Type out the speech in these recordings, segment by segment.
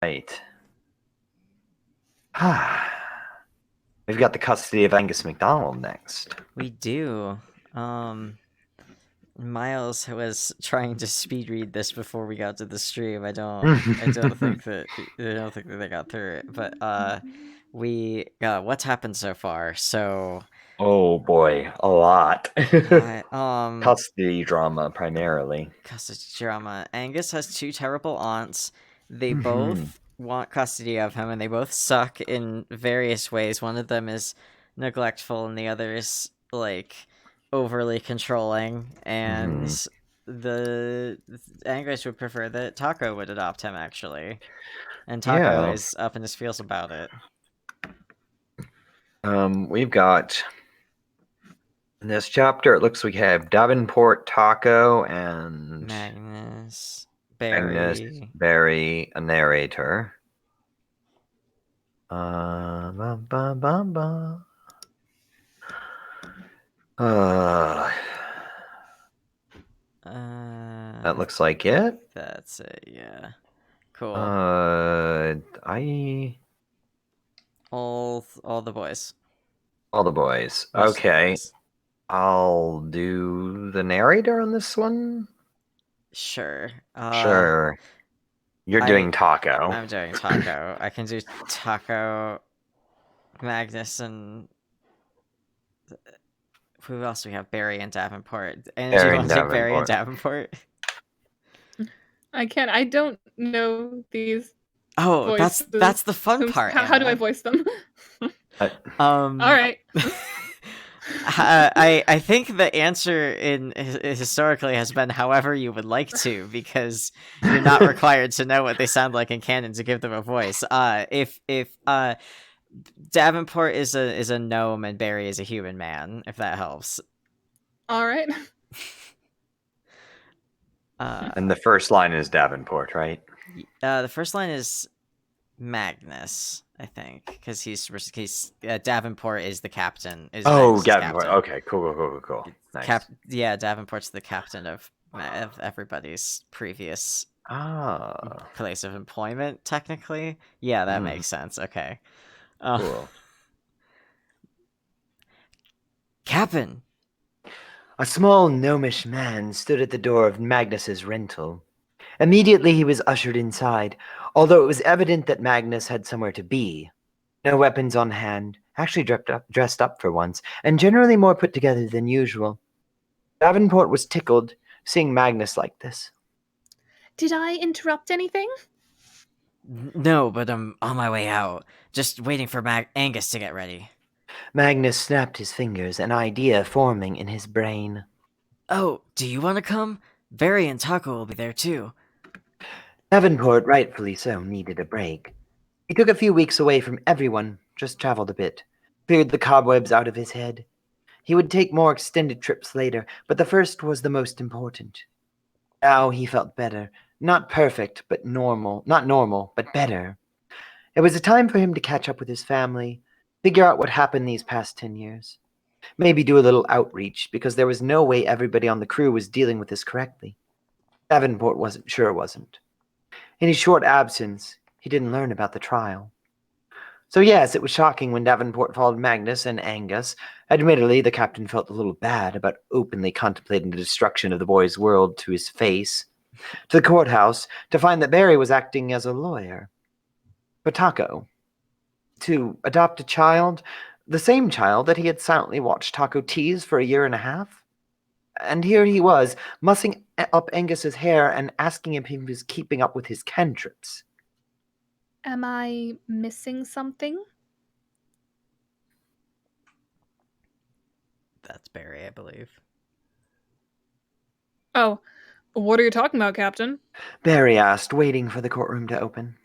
Right. We've got the custody of Angus McDonald next. We do. Miles was trying to speed read this before we got to the stream. I don't think that they got through it. But what's happened so far? So Oh boy, a lot. I Custody drama primarily. custody drama. Angus has two terrible aunts. They Mhm. both want custody of him, and they both suck in various ways. One of them is neglectful, and the other is like overly controlling. And Mhm. the Angus would prefer that Taco would adopt him, actually, and Taco Yeah. is up in his feels about it. We've got in this chapter. It looks like we have Davenport, Taco, and Magnus, Agnes, Barry. Barry, a narrator. Bum, bum, bum, bum. That looks like it. That's it. Yeah. Cool. I All the boys. all the boys. Most of the Okay, boys. I'll do the narrator on this one. Sure. Sure, you're I doing Taco. I'm doing Taco. I can do Taco, Magnus, and who else do we have? Barry and Davenport. And do you Barry want and to take Barry and Davenport. Davenport? I can't. I don't know these Oh, voices. that's the fun part. How do I voice them? All right. I think the answer historically has been however you would like to, because you're not required to know what they sound like in canon to give them a voice. If Davenport is a gnome and Barry is a human man, if that helps. All right. And the first line is Davenport, right? The first line is Magnus, I think, because Davenport is the captain. Oh, Davenport. Okay, cool. Nice. Yeah, Davenport's the captain of everybody's previous place of employment, technically. Yeah, that makes sense. Okay. Cool. Captain! A small gnomish man stood at the door of Magnus's rental. Immediately he was ushered inside, although it was evident that Magnus had somewhere to be. No weapons on hand, actually dressed up for once, and generally more put together than usual. Davenport was tickled, seeing Magnus like this. Did I interrupt anything? No, but I'm on my way out. Just waiting for Angus to get ready. Magnus snapped his fingers, an idea forming in his brain. Oh, do you want to come? Barry and Taco will be there too. Davenport, rightfully so, needed a break. He took a few weeks away from everyone, just traveled a bit, cleared the cobwebs out of his head. He would take more extended trips later, but the first was the most important. Now he felt better. Not perfect, but normal. Not normal, but better. It was a time for him to catch up with his family, figure out what happened these past 10 years. Maybe do a little outreach, because there was no way everybody on the crew was dealing with this correctly. Davenport wasn't. In his short absence, he didn't learn about the trial. So yes, it was shocking when Davenport followed Magnus and Angus. Admittedly, the captain felt a little bad about openly contemplating the destruction of the boy's world to his face. To the courthouse, to find that Barry was acting as a lawyer. But Taco, to adopt a child, the same child that he had silently watched Taco tease for a year and a half? And here he was, mussing up Angus's hair and asking him if he was keeping up with his cantrips. Am I missing something? That's Barry, I believe. Oh, what are you talking about, Captain? Barry asked, waiting for the courtroom to open.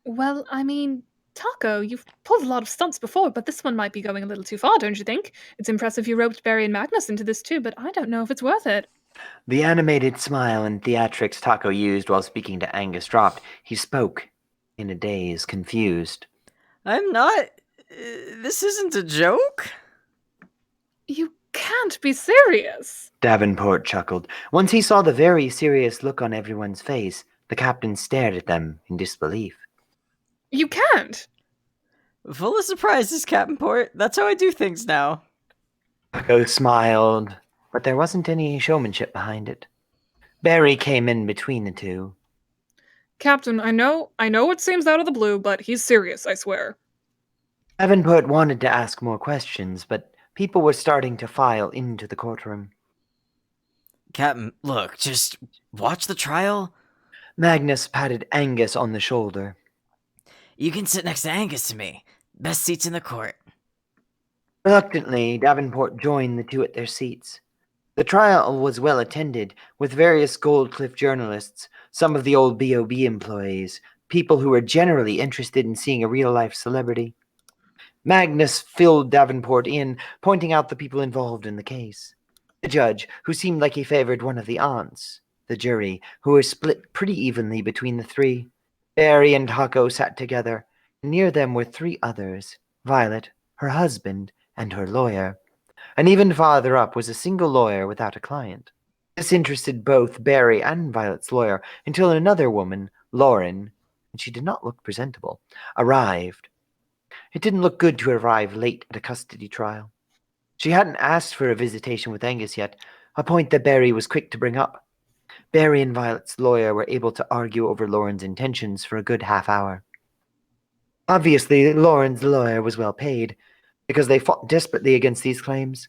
Well, I mean, Taco, you've pulled a lot of stunts before, but this one might be going a little too far, don't you think? It's impressive you roped Barry and Magnus into this too, but I don't know if it's worth it. The animated smile and theatrics Taco used while speaking to Angus dropped. He spoke, in a daze, confused. I'm not... this isn't a joke? You can't be serious. Davenport chuckled. Once he saw the very serious look on everyone's face, The captain stared at them in disbelief. You can't! Full of surprises, Captain Port. That's how I do things now. Taco smiled, but there wasn't any showmanship behind it. Barry came in between the two. Captain, I know it seems out of the blue, but he's serious, I swear. Davenport wanted to ask more questions, but people were starting to file into the courtroom. Captain, look, just watch the trial. Magnus patted Angus on the shoulder. You can sit next to Angus to me. Best seats in the court. Reluctantly, Davenport joined the two at their seats. The trial was well attended, with various Goldcliff journalists, some of the old B.O.B. employees, people who were generally interested in seeing a real-life celebrity. Magnus filled Davenport in, pointing out the people involved in the case. The judge, who seemed like he favored one of the aunts. The jury, who were split pretty evenly between the three. Barry and Taco sat together. Near them were three others, Violet, her husband, and her lawyer. And even farther up was a single lawyer without a client. This interested both Barry and Violet's lawyer until another woman, Lauren, and she did not look presentable, arrived. It didn't look good to arrive late at a custody trial. She hadn't asked for a visitation with Angus yet, a point that Barry was quick to bring up. Barry and Violet's lawyer were able to argue over Lauren's intentions for a good half hour. Obviously, Lauren's lawyer was well paid, because they fought desperately against these claims.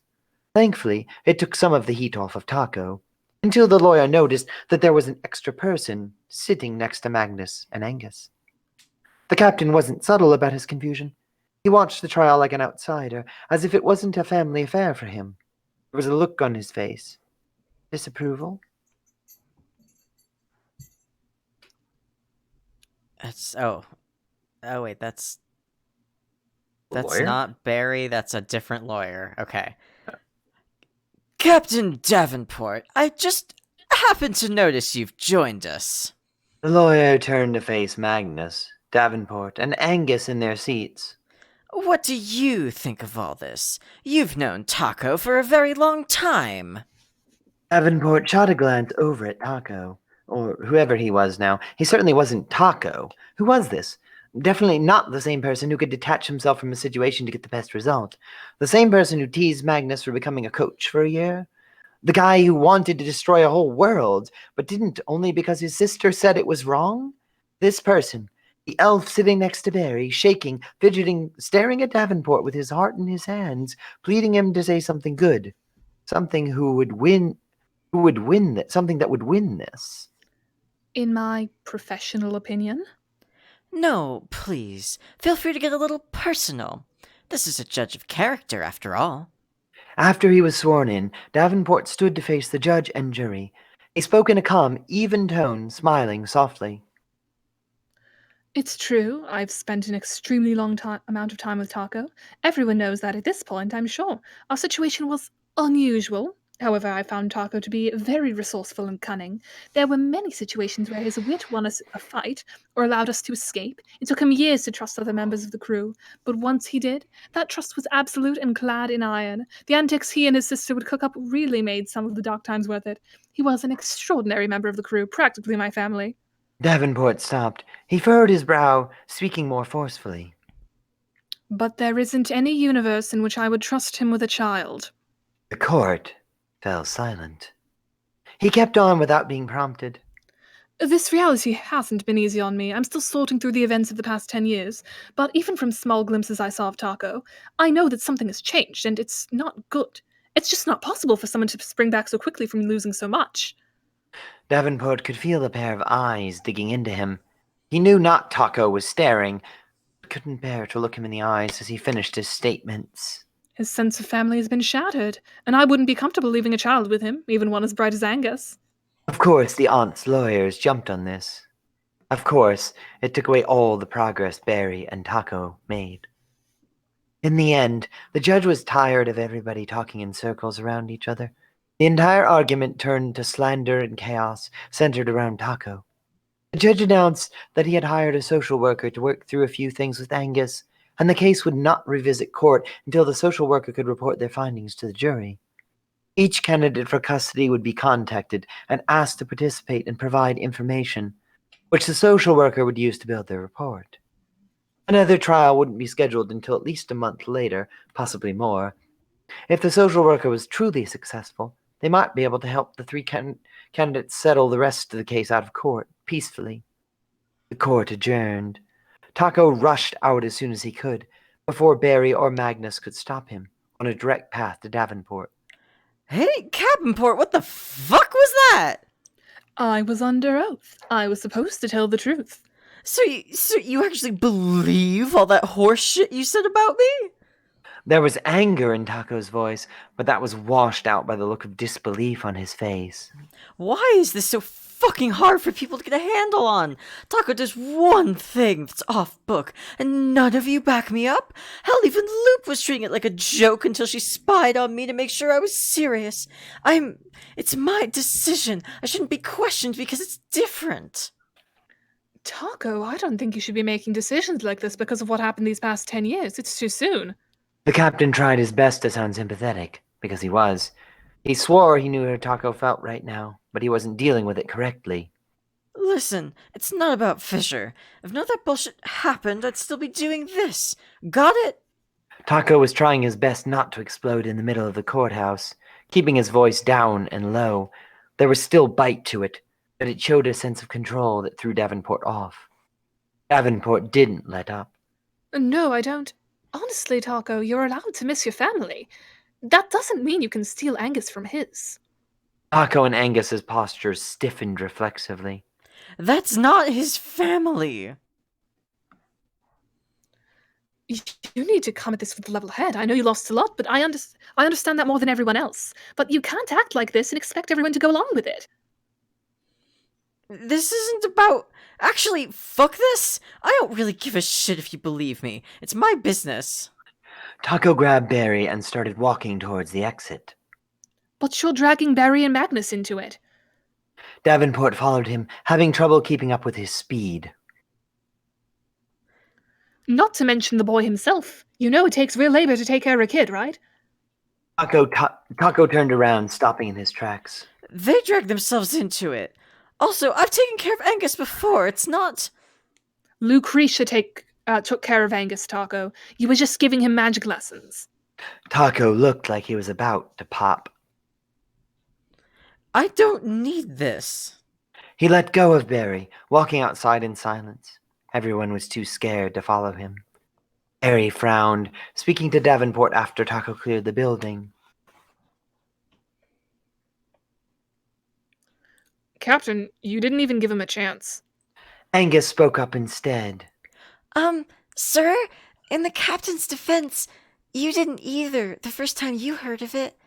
Thankfully, it took some of the heat off of Taco, until the lawyer noticed that there was an extra person sitting next to Magnus and Angus. The captain wasn't subtle about his confusion. He watched the trial like an outsider, as if it wasn't a family affair for him. There was a look on his face. Disapproval? Wait, that's Lawyer? not Barry, that's a different lawyer. Okay. Captain Davenport, I just happened to notice you've joined us. The lawyer turned to face Magnus, Davenport, and Angus in their seats. What do you think of all this? You've known Taco for a very long time. Davenport shot a glance over at Taco, or whoever he was now. He certainly wasn't Taco. Who was this? Definitely not the same person who could detach himself from a situation to get the best result. The same person who teased Magnus for becoming a coach for a year. The guy who wanted to destroy a whole world, but didn't only because his sister said it was wrong. This person, the elf sitting next to Barry, shaking, fidgeting, staring at Davenport with his heart in his hands, pleading him to say something good. Something something that would win this. In my professional opinion? No, please. Feel free to get a little personal. This is a judge of character, after all. After he was sworn in, Davenport stood to face the judge and jury. He spoke in a calm, even tone, smiling softly. It's true, I've spent an extremely long amount of time with Taco. Everyone knows that at this point, I'm sure. Our situation was unusual. However, I found Taco to be very resourceful and cunning. There were many situations where his wit won us a fight or allowed us to escape. It took him years to trust other members of the crew, but once he did, that trust was absolute and clad in iron. The antics he and his sister would cook up really made some of the dark times worth it. He was an extraordinary member of the crew, practically my family. Davenport stopped. He furrowed his brow, speaking more forcefully. But there isn't any universe in which I would trust him with a child. The court fell silent. He kept on without being prompted. This reality hasn't been easy on me. I'm still sorting through the events of the past 10 years. But even from small glimpses I saw of Taco, I know that something has changed, and it's not good. It's just not possible for someone to spring back so quickly from losing so much. Davenport could feel a pair of eyes digging into him. He knew not Taco was staring, but couldn't bear to look him in the eyes as he finished his statements. His sense of family has been shattered, and I wouldn't be comfortable leaving a child with him, even one as bright as Angus. Of course, the aunt's lawyers jumped on this. Of course, it took away all the progress Barry and Taco made. In the end, the judge was tired of everybody talking in circles around each other. The entire argument turned to slander and chaos centered around Taco. The judge announced that he had hired a social worker to work through a few things with Angus, and the case would not revisit court until the social worker could report their findings to the jury. Each candidate for custody would be contacted and asked to participate and provide information. which the social worker would use to build their report. Another trial wouldn't be scheduled until at least a month later, possibly more. If the social worker was truly successful, they might be able to help the three candidates settle the rest of the case out of court peacefully. The court adjourned. Taco rushed out as soon as he could, before Barry or Magnus could stop him, on a direct path to Davenport. Hey, Davenport, what the fuck was that? I was under oath. I was supposed to tell the truth. So you actually believe all that horse shit you said about me? There was anger in Taco's voice, but that was washed out by the look of disbelief on his face. Why is this so fucking hard for people to get a handle on? Taco does one thing that's off book, and none of you back me up? Hell, even Luke was treating it like a joke until she spied on me to make sure I was serious. It's my decision. I shouldn't be questioned because it's different. Taco, I don't think you should be making decisions like this because of what happened these past 10 years. It's too soon. The captain tried his best to sound sympathetic, because he was. He swore he knew how Taco felt right now, but he wasn't dealing with it correctly. Listen, it's not about Fisher. If none of that bullshit happened, I'd still be doing this. Got it? Taco was trying his best not to explode in the middle of the courthouse, keeping his voice down and low. There was still bite to it, but it showed a sense of control that threw Davenport off. Davenport didn't let up. No, I don't. Honestly, Taco, you're allowed to miss your family. That doesn't mean you can steal Angus from his. Taco and Angus's postures stiffened reflexively. That's not his family. You need to come at this with a level head. I know you lost a lot, but I understand that more than everyone else. But you can't act like this and expect everyone to go along with it. This isn't about... Actually, fuck this. I don't really give a shit if you believe me. It's my business. Taco grabbed Barry and started walking towards the exit. But you're dragging Barry and Magnus into it. Davenport followed him, having trouble keeping up with his speed. Not to mention the boy himself. You know it takes real labor to take care of a kid, right? Taco turned around, stopping in his tracks. They dragged themselves into it. Also, I've taken care of Angus before. It's not... Lucretia took care of Angus, Taco. You were just giving him magic lessons. Taco looked like he was about to pop. I don't need this. He let go of Barry, walking outside in silence. Everyone was too scared to follow him. Barry frowned, speaking to Davenport after Taco cleared the building. Captain, you didn't even give him a chance. Angus spoke up instead. Sir, in the captain's defense, you didn't either the first time you heard of it.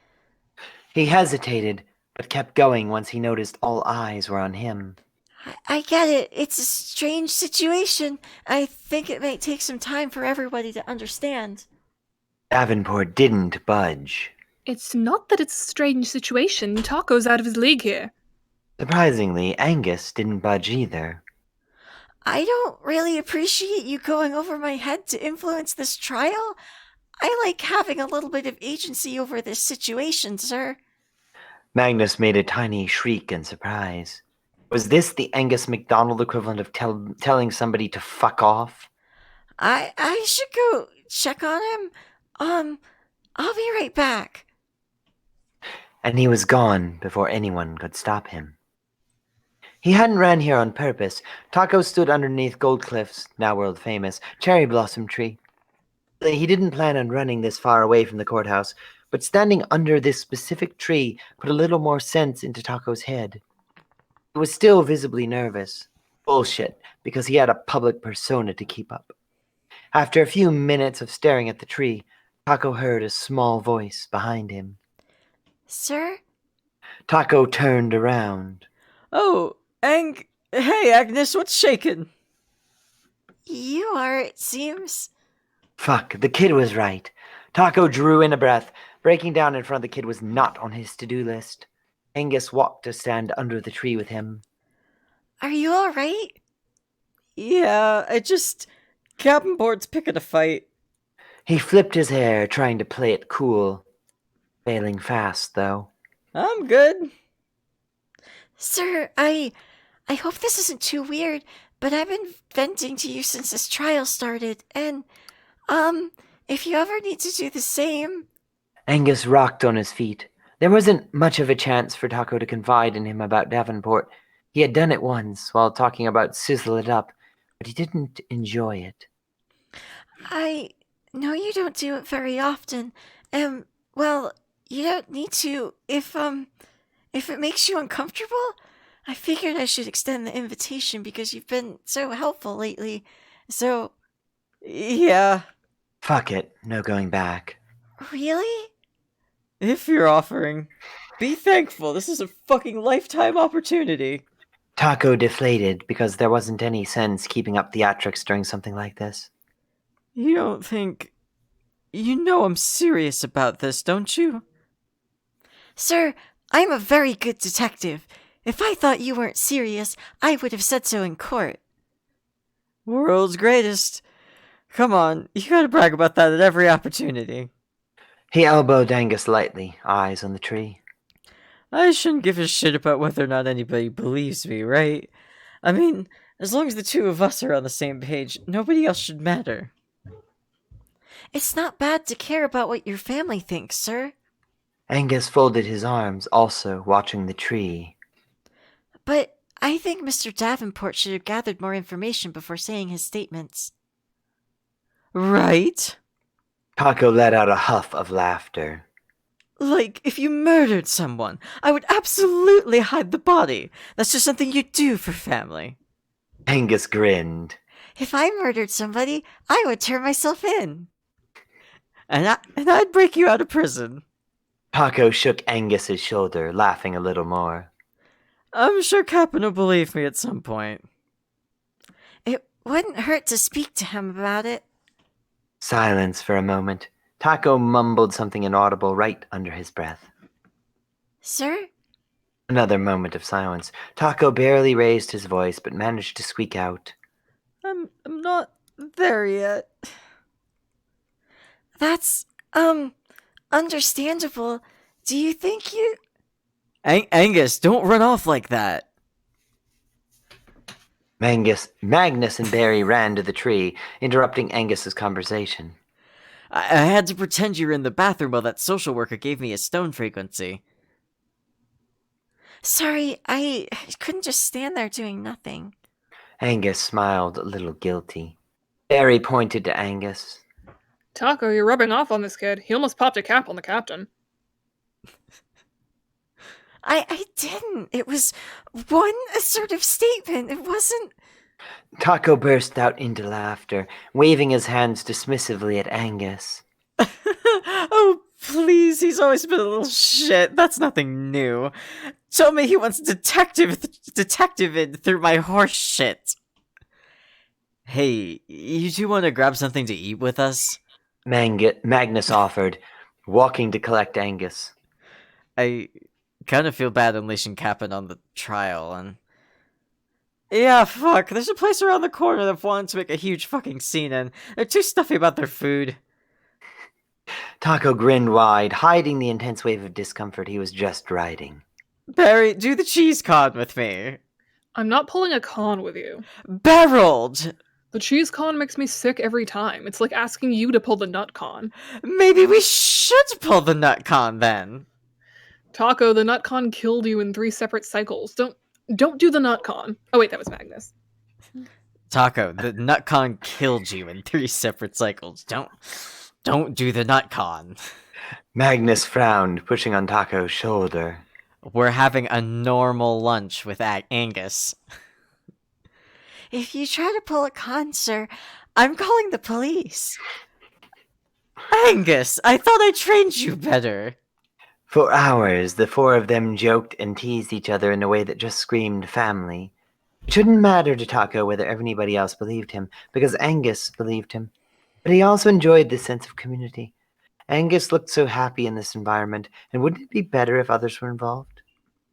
He hesitated, but kept going once he noticed all eyes were on him. I get it. It's a strange situation. I think it might take some time for everybody to understand. Davenport didn't budge. It's not that it's a strange situation. Taco's out of his league here. Surprisingly, Angus didn't budge either. I don't really appreciate you going over my head to influence this trial. I like having a little bit of agency over this situation, sir. Magnus made a tiny shriek in surprise. Was this the Angus McDonald equivalent of telling somebody to fuck off? I should go check on him. I'll be right back. And he was gone before anyone could stop him. He hadn't ran here on purpose. Taco stood underneath Goldcliff's, now world famous, cherry blossom tree. He didn't plan on running this far away from the courthouse, but standing under this specific tree put a little more sense into Taco's head. He was still visibly nervous. Bullshit, because he had a public persona to keep up. After a few minutes of staring at the tree, Taco heard a small voice behind him. Sir? Taco turned around. Oh, hey, Agnes, what's shaking? You are, it seems. Fuck, the kid was right. Taco drew in a breath. Breaking down in front of the kid was not on his to-do list. Angus walked to stand under the tree with him. Are you alright? Yeah, Captain Board's picking a fight. He flipped his hair, trying to play it cool. Failing fast, though. I'm good. Sir, I I hope this isn't too weird, but I've been venting to you since this trial started, and, if you ever need to do the same... Angus rocked on his feet. There wasn't much of a chance for Taco to confide in him about Davenport. He had done it once while talking about Sizzle It Up, but he didn't enjoy it. I know you don't do it very often, and, well, you don't need to. If it makes you uncomfortable, I figured I should extend the invitation because you've been so helpful lately. So, Yeah, Fuck it, no going back. really? if you're offering. Be thankful, this is a fucking lifetime opportunity. Taco deflated because there wasn't any sense keeping up theatrics during something like this. You don't think... You know I'm serious about this, don't you? Sir, I'm a very good detective. If I thought you weren't serious, I would have said so in court. World's greatest. Come on, you gotta brag about that at every opportunity. He elbowed Angus lightly, eyes on the tree. I shouldn't give a shit about whether or not anybody believes me, right? I mean, as long as the two of us are on the same page, nobody else should matter. It's not bad to care about what your family thinks, sir. Angus folded his arms, also watching the tree. But I think Mr. Davenport should have gathered more information before saying his statements. Right? Taco let out a huff of laughter. Like, if you murdered someone, I would absolutely hide the body. That's just something you do for family. Angus grinned. If I murdered somebody, I would turn myself in. And I'd break you out of prison. Taco shook Angus's shoulder, laughing a little more. I'm sure Captain will believe me at some point. It wouldn't hurt to speak to him about it. Silence for a moment. Taco mumbled something inaudible right under his breath. Sir? Another moment of silence. Taco barely raised his voice, but managed to squeak out. I'm not there yet. That's, understandable. Do you think you... Angus, don't run off like that. Magnus and Barry ran to the tree, interrupting Angus's conversation. I had to pretend you were in the bathroom while that social worker gave me a stone frequency. Sorry, I couldn't just stand there doing nothing. Angus smiled a little guilty. Barry pointed to Angus. Taco, you're rubbing off on this kid. He almost popped a cap on the captain. I didn't. It was one assertive statement. It wasn't... Taco burst out into laughter, waving his hands dismissively at Angus. Oh, please, he's always been a little shit. That's nothing new. Tell me he wants detective in through my horse shit. Hey, you two want to grab something to eat with us? Magnus offered, walking to collect Angus. I kind of feel bad unleashing Captain on the trial, and... Yeah, fuck, there's a place around the corner that wanted to make a huge fucking scene, and they're too stuffy about their food. Taco grinned wide, hiding the intense wave of discomfort he was just riding. Barry, do the cheese con with me. I'm not pulling a con with you. Barreled! The cheese con makes me sick every time. It's like asking you to pull the nut con. Maybe we should pull the nut con then. Taco, the nut con killed you in 3 separate cycles. Don't do the nut con. Oh wait, that was Magnus. Taco, the nut con killed you in 3 separate cycles. Don't do the nut con. Magnus frowned, pushing on Taco's shoulder. We're having a normal lunch with Angus. If you try to pull a con, sir, I'm calling the police. Angus, I thought I trained you better. For hours, the 4 of them joked and teased each other in a way that just screamed family. It shouldn't matter to Taco whether anybody else believed him, because Angus believed him. But he also enjoyed this sense of community. Angus looked so happy in this environment, and wouldn't it be better if others were involved?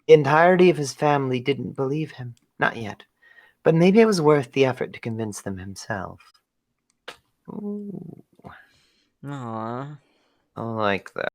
The entirety of his family didn't believe him. Not yet. But maybe it was worth the effort to convince them himself. Ooh, Aww. I like that.